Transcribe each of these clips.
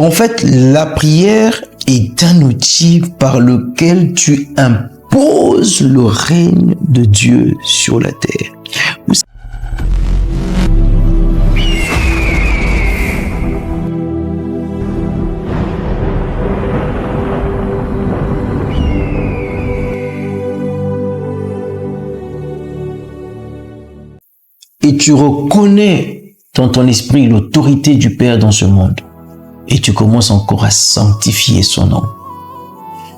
En fait, la prière est un outil par lequel tu imposes le règne de Dieu sur la terre. Et tu reconnais dans ton esprit l'autorité du Père dans ce monde. Et tu commences encore à sanctifier son nom.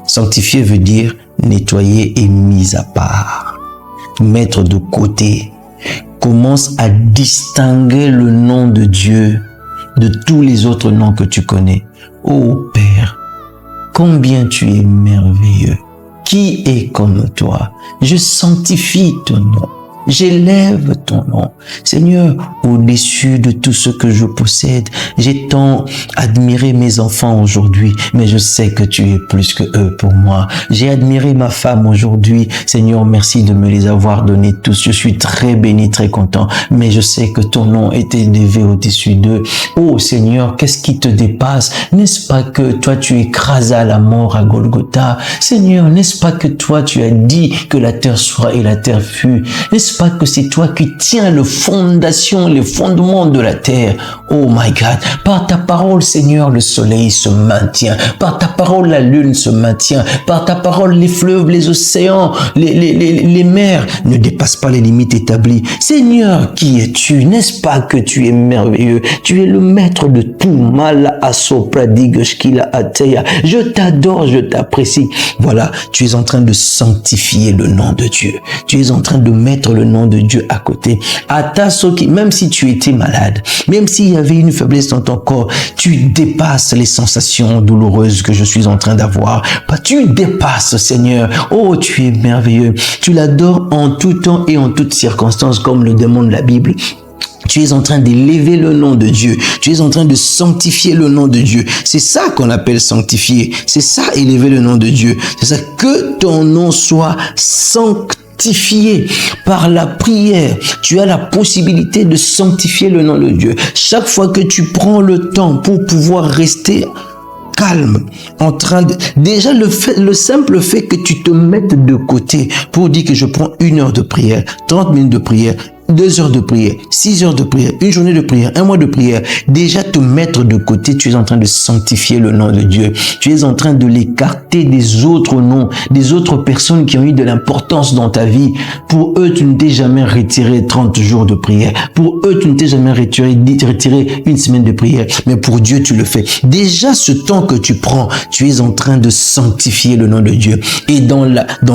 Sanctifier veut dire nettoyer et mis à part. Mettre de côté. Commence à distinguer le nom de Dieu de tous les autres noms que tu connais. Oh Père, combien tu es merveilleux. Qui est comme toi? Je sanctifie ton nom. J'élève ton nom. Seigneur, au-dessus de tout ce que je possède, j'ai tant admiré mes enfants aujourd'hui, mais je sais que tu es plus que eux pour moi. J'ai admiré ma femme aujourd'hui. Seigneur, merci de me les avoir donnés tous. Je suis très béni, très content, mais je sais que ton nom est élevé au-dessus d'eux. Oh Seigneur, qu'est-ce qui te dépasse? N'est-ce pas que toi tu écrasas la mort à Golgotha? Seigneur, n'est-ce pas que toi tu as dit que la terre soit et la terre fut? N'est-ce pas que c'est toi qui tiens les fondements de la terre? Oh my God, par ta parole, Seigneur, le soleil se maintient. Par ta parole, la lune se maintient. Par ta parole, les fleuves, les océans, les mers ne dépassent pas les limites établies. Seigneur, qui es-tu? N'est-ce pas que tu es merveilleux? Tu es le maître de tout. Mal à sopradigashkila ateya. Je t'adore, je t'apprécie. Voilà, tu es en train de sanctifier le nom de Dieu. Tu es en train de mettre le nom de Dieu à côté. Atasoki, même si tu étais malade, même s'il y avait une faiblesse dans ton corps, tu dépasses les sensations douloureuses que je suis en train d'avoir. Tu dépasses, Seigneur. Oh, tu es merveilleux. Tu l'adores en tout temps et en toutes circonstances, comme le demande la Bible. Tu es en train d'élever le nom de Dieu. Tu es en train de sanctifier le nom de Dieu. C'est ça qu'on appelle sanctifier. C'est ça, élever le nom de Dieu. C'est ça, que ton nom soit sanctifié par la prière. Tu as la possibilité de sanctifier le nom de Dieu. Chaque fois que tu prends le temps pour pouvoir rester calme, en train de... Déjà, le simple fait que tu te mettes de côté pour dire que je prends 1 heure de prière, 30 minutes de prière, 2 heures de prière, 6 heures de prière, une journée de prière, 1 mois de prière, déjà te mettre de côté, tu es en train de sanctifier le nom de Dieu. Tu es en train de l'écarter des autres noms, des autres personnes qui ont eu de l'importance dans ta vie. Pour eux, tu ne t'es jamais retiré 30 jours de prière. Pour eux, tu ne t'es jamais retiré 1 semaine de prière. Mais pour Dieu, tu le fais. Déjà, ce temps que tu prends, tu es en train de sanctifier le nom de Dieu. Et dans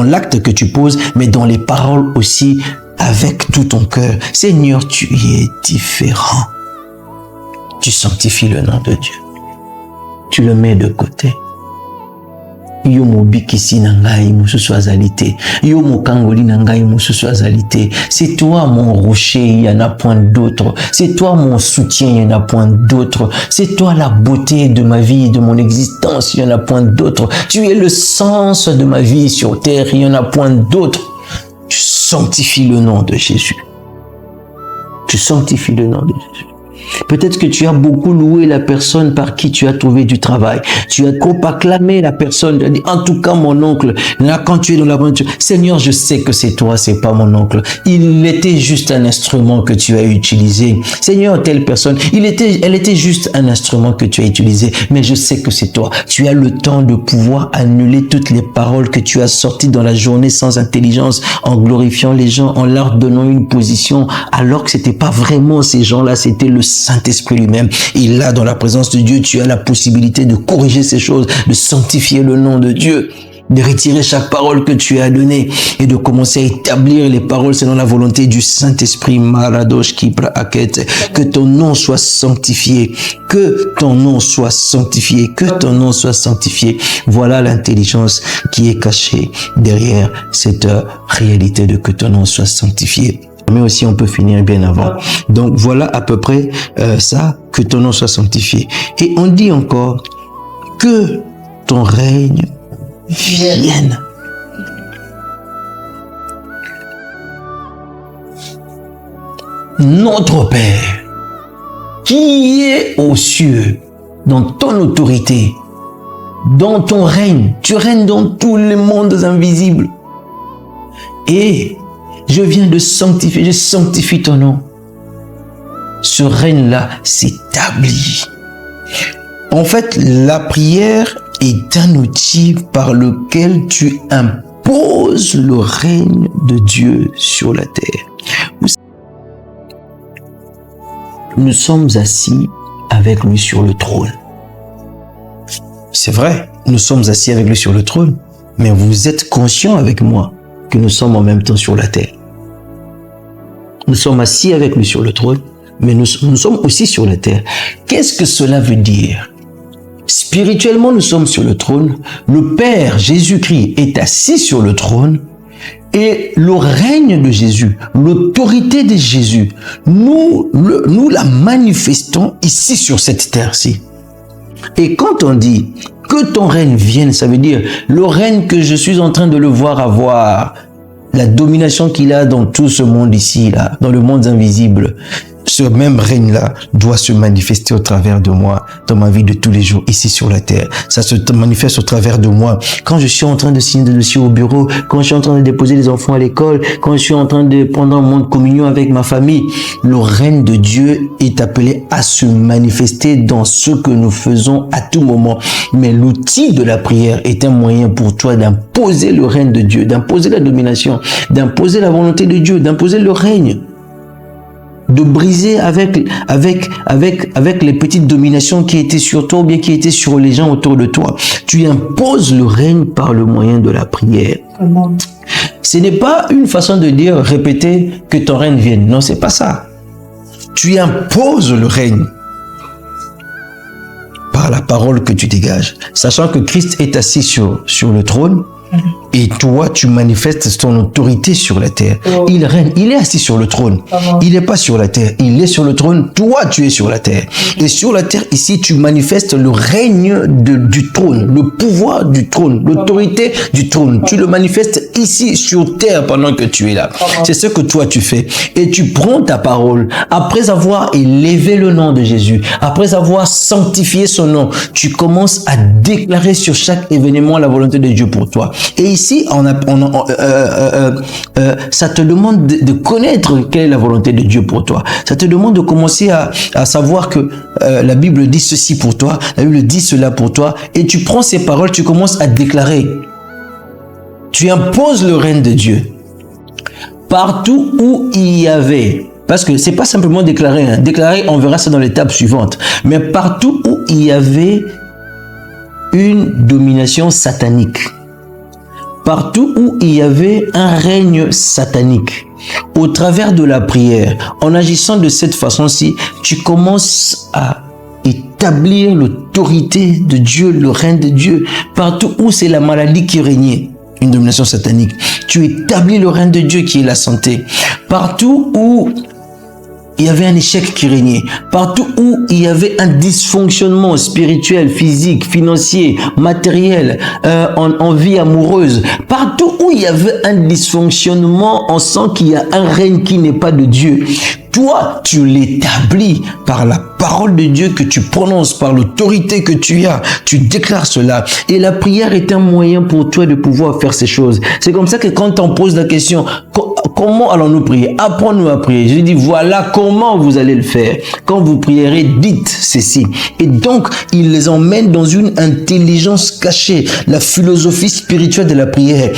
l'acte que tu poses, mais dans les paroles aussi, avec tout ton cœur. Seigneur, tu es différent. Tu sanctifies le nom de Dieu. Tu le mets de côté. Yo mobikisi nangai mususu azalité. Yo mokangoli nangai mususu azalité. C'est toi mon rocher, il y en a point d'autre. C'est toi mon soutien, il y en a point d'autre. C'est toi la beauté de ma vie, de mon existence, il y en a point d'autre. Tu es le sens de ma vie sur terre, il y en a point d'autre. Tu sanctifies le nom de Jésus. Tu sanctifies le nom de Jésus. Peut-être que tu as beaucoup loué la personne par qui tu as trouvé du travail. Tu as trop acclamé la personne. Tu as dit, en tout cas, mon oncle, là, quand tu es dans la voiture, Seigneur, je sais que c'est toi, c'est pas mon oncle. Il était juste un instrument que tu as utilisé. Seigneur, telle personne, elle était juste un instrument que tu as utilisé. Mais je sais que c'est toi. Tu as le temps de pouvoir annuler toutes les paroles que tu as sorties dans la journée sans intelligence, en glorifiant les gens, en leur donnant une position, alors que c'était pas vraiment ces gens-là, c'était le Saint-Esprit lui-même. Et là, dans la présence de Dieu, tu as la possibilité de corriger ces choses, de sanctifier le nom de Dieu, de retirer chaque parole que tu as donnée et de commencer à établir les paroles selon la volonté du Saint-Esprit. Maradosh Kipra Aket. Que ton nom soit sanctifié. Que ton nom soit sanctifié. Que ton nom soit sanctifié. Voilà l'intelligence qui est cachée derrière cette réalité de que ton nom soit sanctifié. Mais aussi on peut finir bien avant. Donc voilà à peu près ça, que ton nom soit sanctifié. Et on dit encore que ton règne vienne. Notre Père, qui est aux cieux, dans ton autorité, dans ton règne. Tu règnes dans tous les mondes invisibles. Et je viens de sanctifier, je sanctifie ton nom. Ce règne-là s'établit. En fait, la prière est un outil par lequel tu imposes le règne de Dieu sur la terre. Nous sommes assis avec lui sur le trône. C'est vrai, nous sommes assis avec lui sur le trône, mais vous êtes conscient avec moi que nous sommes en même temps sur la terre. Nous sommes assis avec lui sur le trône, mais nous sommes aussi sur la terre. Qu'est-ce que cela veut dire? Spirituellement, nous sommes sur le trône. Le Père Jésus-Christ est assis sur le trône. Et le règne de Jésus, l'autorité de Jésus, nous la manifestons ici sur cette terre-ci. Et quand on dit que ton règne vienne, ça veut dire le règne que je suis en train de le voir avoir, la domination qu'il a dans tout ce monde ici, là, dans le monde invisible. Ce même règne-là doit se manifester au travers de moi, dans ma vie de tous les jours, ici sur la terre. Ça se manifeste au travers de moi. Quand je suis en train de signer des dossiers au bureau, quand je suis en train de déposer les enfants à l'école, quand je suis en train de prendre un moment de communion avec ma famille, le règne de Dieu est appelé à se manifester dans ce que nous faisons à tout moment. Mais l'outil de la prière est un moyen pour toi d'imposer le règne de Dieu, d'imposer la domination, d'imposer la volonté de Dieu, d'imposer le règne. De briser avec les petites dominations qui étaient sur toi ou bien qui étaient sur les gens autour de toi. Tu imposes le règne par le moyen de la prière. Comment? Ce n'est pas une façon de dire, répéter que ton règne vienne. Non, c'est pas ça. Tu imposes le règne par la parole que tu dégages. Sachant que Christ est assis sur le trône. Et toi, tu manifestes ton autorité sur la terre. Oh. Il règne, il est assis sur le trône. Il n'est pas sur la terre, il est sur le trône. Toi, tu es sur la terre. Et sur la terre, ici, tu manifestes le règne du trône, le pouvoir du trône, l'autorité du trône. Tu le manifestes ici sur terre pendant que tu es là. C'est ce que toi, tu fais. Et tu prends ta parole. Après avoir élevé le nom de Jésus, après avoir sanctifié son nom, tu commences à déclarer sur chaque événement la volonté de Dieu pour toi. Et ici, ça te demande de connaître quelle est la volonté de Dieu pour toi. Ça te demande de commencer à savoir que la Bible dit ceci pour toi, la Bible dit cela pour toi, et tu prends ces paroles, tu commences à déclarer. Tu imposes le règne de Dieu. Partout où il y avait, parce que c'est pas simplement déclarer, hein. Déclarer, on verra ça dans l'étape suivante, mais partout où il y avait une domination satanique, partout où il y avait un règne satanique, au travers de la prière, en agissant de cette façon-ci, tu commences à établir l'autorité de Dieu, le règne de Dieu. Partout où c'est la maladie qui régnait, une domination satanique, tu établis le règne de Dieu qui est la santé. Partout où il y avait un échec qui régnait, partout où il y avait un dysfonctionnement spirituel, physique, financier, matériel, en vie amoureuse, partout où il y avait un dysfonctionnement, on sent qu'il y a un règne qui n'est pas de Dieu. Toi, tu l'établis par la parole de Dieu que tu prononces, par l'autorité que tu as. Tu déclares cela. Et la prière est un moyen pour toi de pouvoir faire ces choses. C'est comme ça que quand on pose la question, comment allons-nous prier? Apprends-nous à prier. Je dis, voilà comment vous allez le faire. Quand vous prierez, dites ceci. Et donc, il les emmène dans une intelligence cachée, la philosophie spirituelle de la prière.